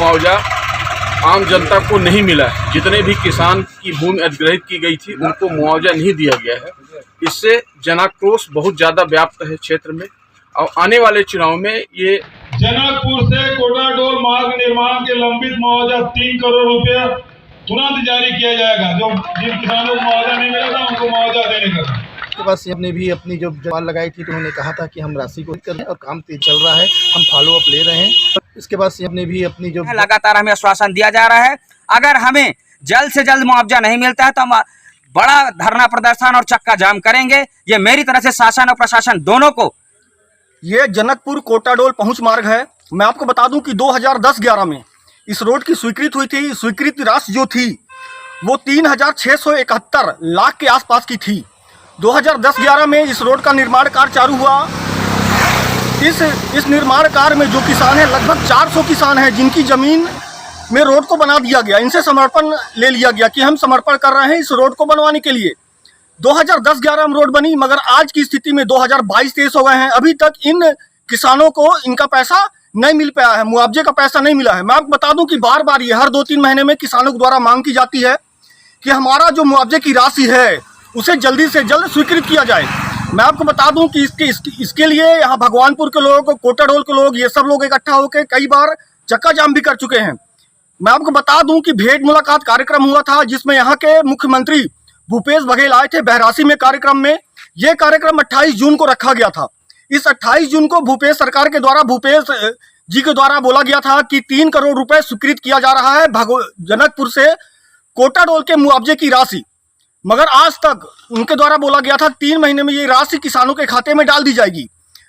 मुआवजा आम जनता को नहीं मिला है। जितने भी किसान की भूमि अधिग्रहित की गई थी उनको मुआवजा नहीं दिया गया है। इससे जनाक्रोश बहुत ज़्यादा व्याप्त है क्षेत्र में और आने वाले चुनाव में ये जनकपुर से कोटाडोल मार्ग निर्माण के लंबित मुआवजा 3 करोड़ रुपया तुरंत जारी किया जाएगा। जो जिन किसानों को मुआवजा नहीं मिला था उनको मुआवजा देने का। के पास हमने भी अपनी जो जवाब लगाई थी तो उन्होंने कहा था कि हम राशि को कर रहे हैं और काम तेज चल रहा है, हम फॉलो अप ले रहे हैं। इसके बाद हमने भी अपनी जो लगातार हमें आश्वासन दिया जा रहा है, अगर हमें जल्द से जल्द मुआवजा नहीं मिलता है तो हम बड़ा धरना प्रदर्शन और चक्का जाम करेंगे। ये मेरी तरफ से शासन और प्रशासन दोनों को। ये जनकपुर कोटाडोल पहुंच मार्ग है। मैं आपको बता दूं कि 2010-11 में इस रोड की स्वीकृति हुई थी। स्वीकृति राशि जो थी वो 3,671 लाख के आसपास की थी। 2010-11 में इस रोड का निर्माण कार्य चालू हुआ। इस निर्माण कार्य में जो किसान हैं, लगभग 400 किसान हैं जिनकी ज़मीन में रोड को बना दिया गया। इनसे समर्पण ले लिया गया कि हम समर्पण कर रहे हैं इस रोड को बनवाने के लिए। 2010-11 में रोड बनी, मगर आज की स्थिति में 2022-23 हो गए हैं, अभी तक इन किसानों को इनका पैसा नहीं मिल पाया है, मुआवजे का पैसा नहीं मिला है। मैं आपको बता दूं कि बार बार ये हर 2-3 महीने में किसानों के द्वारा मांग की जाती है कि हमारा जो मुआवजे की राशि है उसे जल्दी से जल्द स्वीकृत किया जाए। मैं आपको बता दूं कि इसके लिए यहाँ भगवानपुर के लोग, कोटाडोल के लोग, ये सब लोग इकट्ठा होकर कई बार चक्का जाम भी कर चुके हैं। मैं आपको बता दूं कि भेंट मुलाकात कार्यक्रम हुआ था जिसमें यहाँ के मुख्यमंत्री भूपेश बघेल आए थे बहरासी में कार्यक्रम में। ये कार्यक्रम 28 जून को रखा गया था। इस 28 जून को भूपेश सरकार के द्वारा, भूपेश जी के द्वारा बोला गया था कि 3 करोड़ रुपए स्वीकृत किया जा रहा है जनकपुर से कोटाडोल के मुआवजे की राशि। मगर आज तक उनके द्वारा बोला गया था 3 महीने में ये राशि किसानों के खाते में डाल दी जाएगी।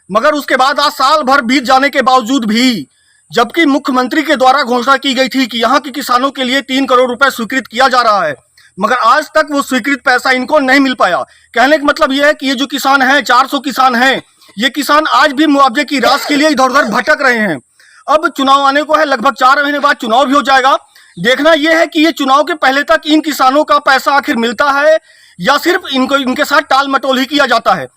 मगर उसके बाद आज साल भर बीत जाने के बावजूद भी, जबकि मुख्यमंत्री के द्वारा घोषणा की गई थी कि यहाँ के किसानों के लिए 3 करोड़ रुपए स्वीकृत किया जा रहा है, मगर आज तक वो स्वीकृत पैसा इनको नहीं मिल पाया। कहने का मतलब ये है कि ये जो किसान हैं, 400 किसान हैं, ये किसान आज भी मुआवजे की राशि के लिए इधर उधर भटक रहे हैं। अब चुनाव आने को है, लगभग 4 महीने बाद चुनाव भी हो जाएगा। देखना यह है कि ये चुनाव के पहले तक इन किसानों का पैसा आखिर मिलता है या सिर्फ इनके साथ टाल मटोल ही किया जाता है।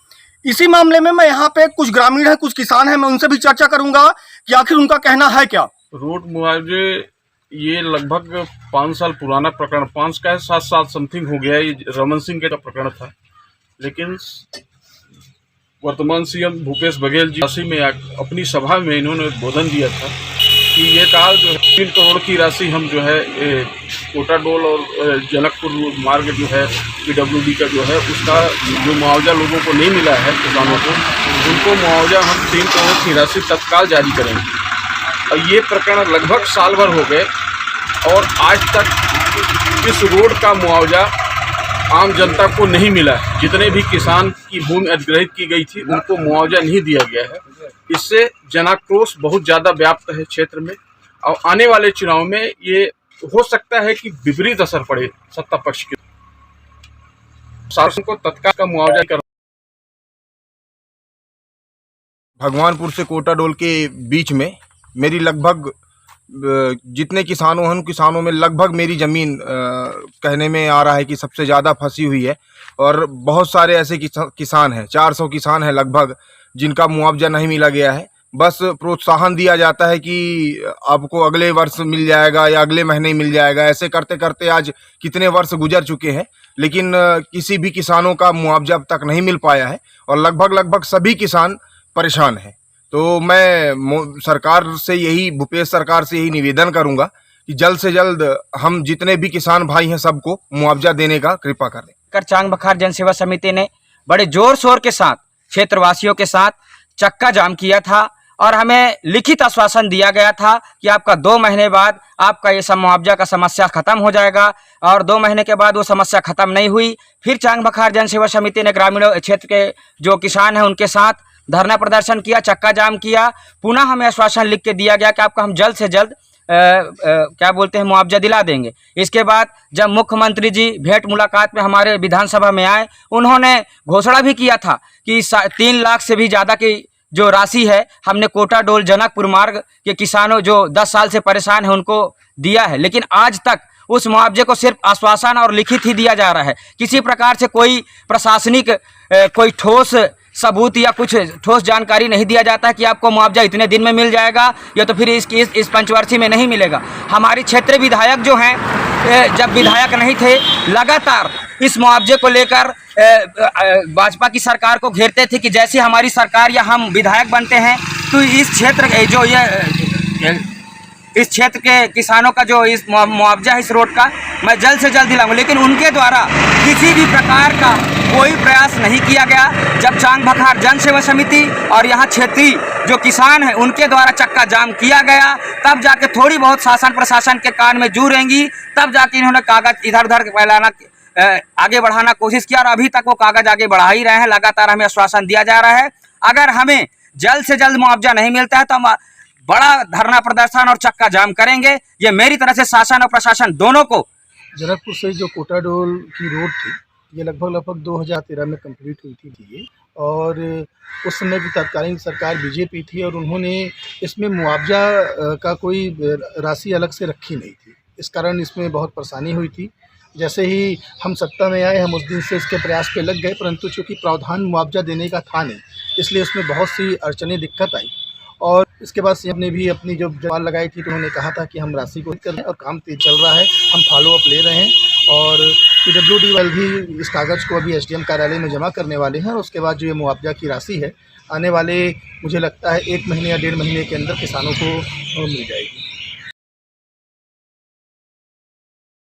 इसी मामले में मैं यहाँ पे कुछ ग्रामीण हैं, कुछ किसान हैं, मैं उनसे भी चर्चा करूंगा कि आखिर उनका कहना है क्या। रोड मुआवजे ये लगभग 5 साल पुराना प्रकरण, 5 का 7 साल समथिंग हो गया। ये रमन सिंह का प्रकरण था, लेकिन वर्तमान सीएम भूपेश बघेल जी राशि में अपनी सभा में इन्होंने उद्बोधन दिया था कि ये कहा जो है 3 करोड़ की राशि हम जो है कोटाडोल और जनकपुर मार्ग जो है PWD का जो है उसका जो मुआवजा लोगों को नहीं मिला है किसानों को, उनको मुआवजा हम 3 करोड़ की राशि तत्काल जारी करेंगे। और ये प्रकरण लगभग साल भर हो गए और आज तक इस रोड का मुआवजा आम जनता को नहीं मिला है। जितने भी किसान की भूमि अधिग्रहित की गई थी उनको मुआवजा नहीं दिया गया है। इससे जनाक्रोश बहुत ज़्यादा व्याप्त है क्षेत्र में और आने वाले चुनाव में ये हो सकता है कि विपरीत असर पड़े सत्ता पक्ष के। शासन को तत्काल का मुआवजा कर। भगवानपुर से कोटाडोल के बीच में मेरी लगभग जितने किसानों हैं उन किसानों में लगभग मेरी ज़मीन कहने में आ रहा है कि सबसे ज़्यादा फंसी हुई है। और बहुत सारे ऐसे किसान हैं, 400 किसान हैं लगभग, जिनका मुआवजा नहीं मिला गया है। बस प्रोत्साहन दिया जाता है कि आपको अगले वर्ष मिल जाएगा या अगले महीने ही मिल जाएगा। ऐसे करते करते आज कितने वर्ष गुजर चुके हैं, लेकिन किसी भी किसानों का मुआवजा अब तक नहीं मिल पाया है और लगभग सभी किसान परेशान हैं। तो मैं सरकार से यही, भूपेश सरकार से यही निवेदन करूंगा कि जल्द से जल्द हम जितने भी किसान भाई हैं सबको मुआवजा देने का कृपा करें। चांग बखार जनसेवा समिति ने बड़े जोर शोर के साथ क्षेत्रवासियों के साथ चक्का जाम किया था और हमें लिखित आश्वासन दिया गया था कि आपका 2 महीने बाद आपका ये सब मुआवजा का समस्या खत्म हो जाएगा। और 2 महीने के बाद वो समस्या खत्म नहीं हुई। फिर चांग बखार जनसेवा समिति ने ग्रामीण क्षेत्र के जो किसान हैं उनके साथ धरना प्रदर्शन किया, चक्का जाम किया। पुनः हमें आश्वासन लिख के दिया गया कि आपको हम जल्द से जल्द मुआवजा दिला देंगे। इसके बाद जब मुख्यमंत्री जी भेंट मुलाकात में हमारे विधानसभा में आए, उन्होंने घोषणा भी किया था कि 3 लाख से भी ज़्यादा की जो राशि है हमने कोटाडोल जनकपुर मार्ग के किसानों जो 10 साल से परेशान हैं उनको दिया है। लेकिन आज तक उस मुआवजे को सिर्फ आश्वासन और लिखित ही दिया जा रहा है। किसी प्रकार से कोई प्रशासनिक कोई ठोस सबूत या कुछ ठोस जानकारी नहीं दिया जाता है कि आपको मुआवजा इतने दिन में मिल जाएगा या तो फिर इस पंचवर्षीय में नहीं मिलेगा। हमारी क्षेत्रीय विधायक जो हैं, जब विधायक नहीं थे, लगातार इस मुआवजे को लेकर भाजपा की सरकार को घेरते थे कि जैसे हमारी सरकार या हम विधायक बनते हैं तो इस क्षेत्र के जो इस क्षेत्र के किसानों का जो इस मुआवजा है इस रोड का, मैं जल्द से जल्द दिलाऊंगा। लेकिन उनके द्वारा किसी भी प्रकार का कोई प्रयास नहीं किया गया। जब चांग भखार जन सेवा समिति और यहाँ क्षेत्रीय जो किसान हैं उनके द्वारा चक्का जाम किया गया, तब जाके थोड़ी बहुत शासन प्रशासन के कान में जू रहेंगी, तब जाके इन्होंने कागज इधर उधर फैलाना, आगे बढ़ाना कोशिश किया और अभी तक वो कागज आगे बढ़ा ही रहे हैं। लगातार हमें आश्वासन दिया जा रहा है अगर हमें जल्द से जल्द मुआवजा नहीं मिलता है तो हम बड़ा धरना प्रदर्शन और चक्का जाम करेंगे। ये मेरी तरफ से शासन और प्रशासन दोनों को। जनकपुर से जो कोटाडोल की रोड थी ये लगभग 2013 में कंप्लीट हुई थी ये, और उस समय की तत्कालीन सरकार बीजेपी थी और उन्होंने इसमें मुआवजा का कोई राशि अलग से रखी नहीं थी। इस कारण इसमें बहुत परेशानी हुई थी। जैसे ही हम सत्ता में आए हम उस दिन से इसके प्रयास पे लग गए, परंतु चूँकि प्रावधान मुआवजा देने का था नहीं, इसलिए उसमें बहुत सी अड़चनें दिक्कत आई। और इसके बाद सीएम ने भी अपनी जो जवाब लगाई थी तो उन्होंने कहा था कि हम राशि को कर रहे हैं और काम तेज चल रहा है, हम फॉलो अप ले रहे हैं और PWD वाले भी इस कागज़ को अभी SDM कार्यालय में जमा करने वाले हैं और उसके बाद जो ये मुआवजा की राशि है आने वाले मुझे लगता है 1 महीने या 1.5 महीने के अंदर किसानों को मिल जाएगी।